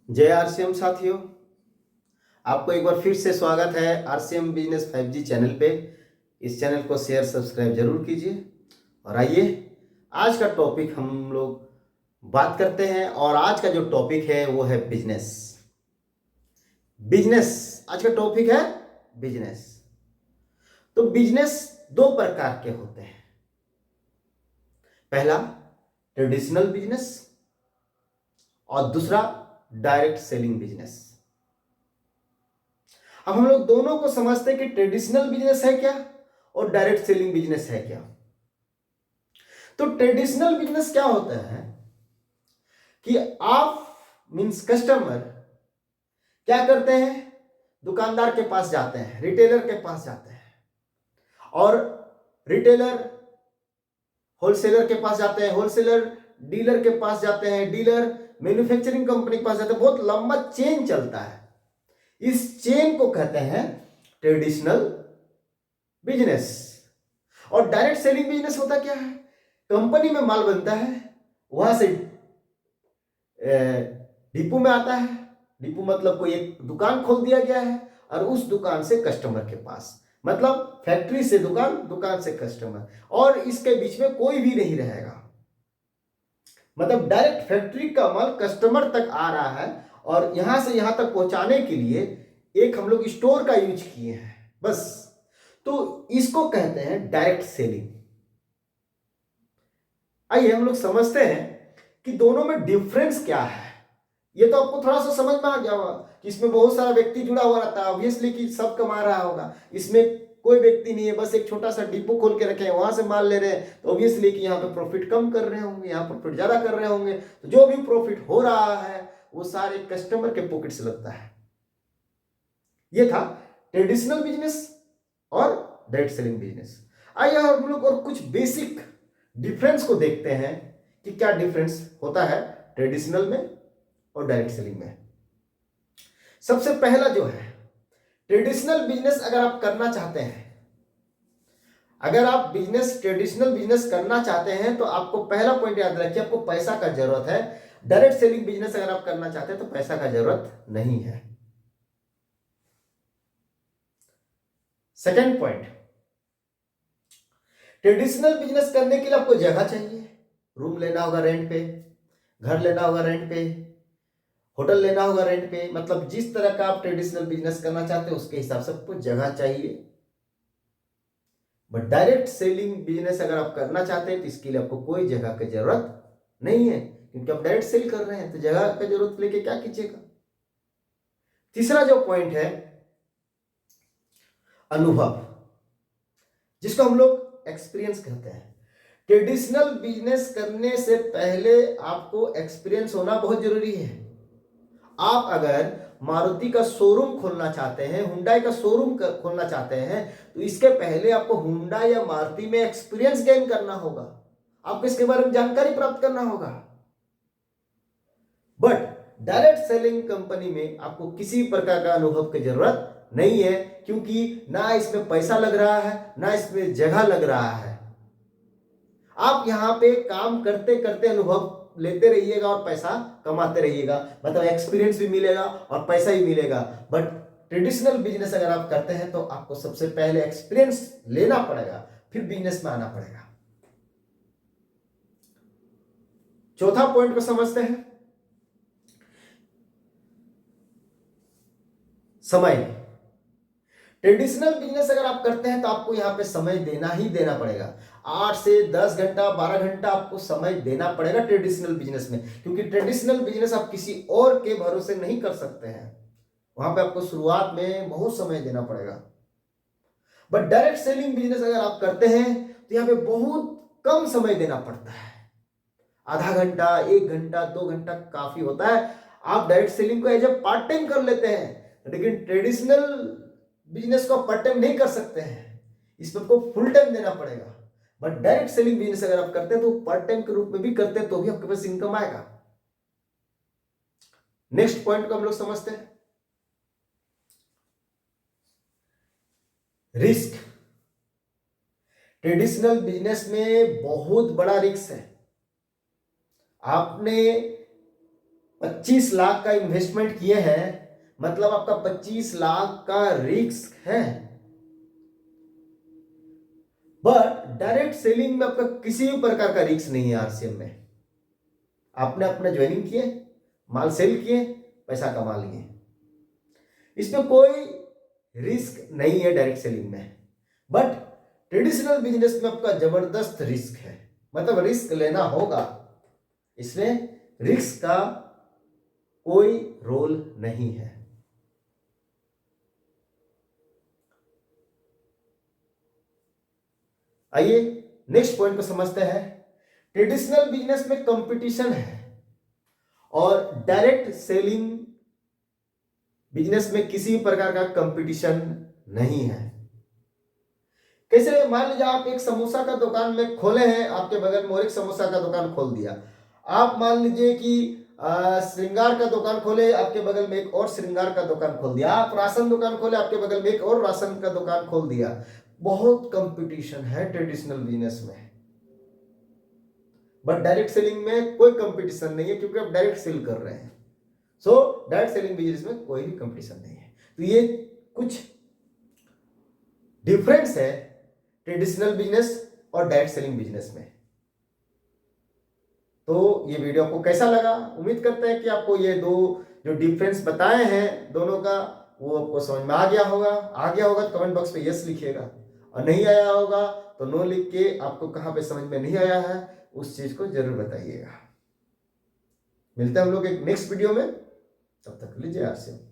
जय आरसीएम साथियों, आपको एक बार फिर से स्वागत है आरसीएम बिजनेस 5G चैनल पे। इस चैनल को शेयर सब्सक्राइब जरूर कीजिए। और आइए आज का टॉपिक हम लोग बात करते हैं। और आज का जो टॉपिक है वो है बिजनेस। बिजनेस आज का टॉपिक है बिजनेस। तो बिजनेस दो प्रकार के होते हैं। पहला ट्रेडिशनल बिजनेस और दूसरा डायरेक्ट सेलिंग बिजनेस। अब हम लोग दोनों को समझते हैं कि ट्रेडिशनल बिजनेस है क्या और डायरेक्ट सेलिंग बिजनेस है क्या। तो ट्रेडिशनल बिजनेस क्या होता है कि आप मींस कस्टमर क्या करते हैं, दुकानदार के पास जाते हैं, रिटेलर के पास जाते हैं, और रिटेलर होलसेलर के पास जाते हैं, होलसेलर डीलर के पास जाते हैं, डीलर मैन्युफैक्चरिंग कंपनी के पास जाते हैं। बहुत लंबा चेन चलता है। इस चेन को कहते हैं ट्रेडिशनल बिजनेस। और डायरेक्ट सेलिंग बिजनेस होता क्या है, कंपनी में माल बनता है, वहां से डिपो में आता है। डिपो मतलब कोई एक दुकान खोल दिया गया है और उस दुकान से कस्टमर के पास, मतलब फैक्ट्री से दुकान, दुकान से कस्टमर, और इसके बीच में कोई भी नहीं रहेगा। मतलब डायरेक्ट फैक्ट्री का माल कस्टमर तक आ रहा है और यहां से यहां तक पहुंचाने के लिए एक हम लोग स्टोर का यूज किए हैं बस। तो इसको कहते हैं डायरेक्ट सेलिंग। आइए हम लोग समझते हैं कि दोनों में डिफरेंस क्या है। ये तो आपको थोड़ा सा समझ में आ गया होगा कि इसमें बहुत सारा व्यक्ति जुड़ा हुआ रहता है, ऑब्वियसली कि सब कमा रहा होगा। इसमें कोई व्यक्ति नहीं है, बस एक छोटा सा डिपो खोल के रखे हैं, वहां से माल ले रहे हैं, तो ऑब्वियसली कि यहाँ पे प्रॉफिट कम कर रहे होंगे, यहाँ प्रॉफिट ज्यादा कर रहे होंगे। तो जो भी प्रॉफिट हो रहा है वो सारे कस्टमर के पॉकेट से लगता है। ये था ट्रेडिशनल बिजनेस और डायरेक्ट सेलिंग बिजनेस। आइए हम लोग और कुछ बेसिक डिफरेंस को देखते हैं कि क्या डिफरेंस होता है ट्रेडिशनल में और डायरेक्ट सेलिंग में। सबसे पहला जो है, ट्रेडिशनल बिजनेस अगर आप करना चाहते हैं, अगर आप बिजनेस ट्रेडिशनल बिजनेस करना चाहते हैं तो आपको पहला पॉइंट याद रखिए, आपको पैसा का जरूरत है। डायरेक्ट सेलिंग बिजनेस अगर आप करना चाहते हैं तो पैसा का जरूरत नहीं है। सेकेंड पॉइंट, ट्रेडिशनल बिजनेस करने के लिए आपको जगह चाहिए, रूम लेना होगा रेंट पे, घर लेना होगा रेंट पे, होटल लेना होगा रेंट पे। मतलब जिस तरह का आप ट्रेडिशनल बिजनेस करना चाहते हैं उसके हिसाब से आपको जगह चाहिए। बट डायरेक्ट सेलिंग बिजनेस अगर आप करना चाहते हैं तो इसके लिए आपको कोई जगह की जरूरत नहीं है, क्योंकि आप डायरेक्ट सेल कर रहे हैं तो जगह की जरूरत लेके क्या कीजिएगा। तीसरा जो पॉइंट है, अनुभव, जिसको हम लोग एक्सपीरियंस कहते हैं। ट्रेडिशनल बिजनेस करने से पहले आपको एक्सपीरियंस होना बहुत जरूरी है। आप अगर मारुति का शोरूम खोलना चाहते हैं, हुंडई का शोरूम खोलना चाहते हैं, तो इसके पहले आपको हुंडई या मारुति में एक्सपीरियंस गेन करना होगा, आपको इसके बारे में जानकारी प्राप्त करना होगा। बट डायरेक्ट सेलिंग कंपनी में आपको किसी प्रकार का अनुभव की जरूरत नहीं है, क्योंकि ना इसमें पैसा लग रहा है ना इसमें जगह लग रहा है। आप यहां पे काम करते करते अनुभव लेते रहिएगा और पैसा कमाते रहिएगा, मतलब एक्सपीरियंस भी मिलेगा और पैसा भी मिलेगा। बट ट्रेडिशनल बिजनेस अगर आप करते हैं तो आपको सबसे पहले एक्सपीरियंस लेना पड़ेगा, फिर बिजनेस में आना पड़ेगा। चौथा पॉइंट को समझते हैं, समय। ट्रेडिशनल बिजनेस अगर आप करते हैं तो आपको यहां पे समय देना ही देना पड़ेगा। 8 से 10 घंटा 12 घंटा आपको समय देना पड़ेगा ट्रेडिशनल बिजनेस में, क्योंकि ट्रेडिशनल बिजनेस आप किसी और के भरोसे नहीं कर सकते हैं। वहां पे आपको शुरुआत में बहुत समय देना पड़ेगा। बट डायरेक्ट सेलिंग बिजनेस अगर आप करते हैं तो यहाँ पे बहुत कम समय देना पड़ता है। आधा घंटा, 1 घंटा, 2 घंटा काफी होता है। आप डायरेक्ट सेलिंग को एज ए पार्ट टाइम कर लेते हैं, लेकिन ट्रेडिशनल बिजनेस को आप पार्ट टाइम नहीं कर सकते हैं, इसमें आपको फुल टाइम देना पड़ेगा। बट डायरेक्ट सेलिंग बिजनेस अगर आप करते हैं तो पार्ट टाइम के रूप में भी करते हैं तो भी आपके पास इनकम आएगा। नेक्स्ट पॉइंट को हम लोग समझते हैं, रिस्क। ट्रेडिशनल बिजनेस में बहुत बड़ा रिस्क है। आपने 25 लाख का इन्वेस्टमेंट किए हैं, मतलब आपका 25 लाख का रिस्क है। बट डायरेक्ट सेलिंग में आपका किसी भी प्रकार का रिस्क नहीं है। आरसीएम में आपने अपना ज्वाइनिंग किए, माल सेल किए, पैसा कमा लिए, इसमें कोई रिस्क नहीं है डायरेक्ट सेलिंग में। बट ट्रेडिशनल बिजनेस में आपका जबरदस्त रिस्क है, मतलब रिस्क लेना होगा, इसमें रिस्क का कोई रोल नहीं है। आइए नेक्स्ट पॉइंट को समझते हैं। ट्रेडिशनल बिजनेस में कंपटीशन है और डायरेक्ट सेलिंग बिजनेस में किसी प्रकार का कंपटीशन नहीं है। कैसे? मान लीजिए आप एक समोसा का दुकान में खोले हैं, आपके बगल में और एक समोसा का दुकान खोल दिया। आप मान लीजिए कि श्रृंगार का दुकान खोले, आपके बगल में एक और श्रृंगार का दुकान खोल दिया। आप राशन दुकान खोले, आपके बगल में एक और राशन का दुकान खोल दिया। बहुत कंपटीशन है ट्रेडिशनल बिजनेस में। बट डायरेक्ट सेलिंग में कोई कंपटीशन नहीं है, क्योंकि आप डायरेक्ट सेल कर रहे हैं। सो डायरेक्ट सेलिंग बिजनेस में कोई भी कंपटीशन नहीं है। तो ये कुछ डिफरेंस है ट्रेडिशनल बिजनेस और डायरेक्ट सेलिंग बिजनेस में। तो ये वीडियो आपको कैसा लगा? उम्मीद करते हैं कि आपको ये दो जो डिफरेंस बताए हैं दोनों का, वो आपको समझ में आ गया होगा। आ गया होगा तो कमेंट बॉक्स पे यस लिखिएगा, और नहीं आया होगा तो नो लिख के आपको कहां पे समझ में नहीं आया है उस चीज को जरूर बताइएगा। मिलते हैं हम लोग एक नेक्स्ट वीडियो में, तब तक लीजिए आशीर्वाद।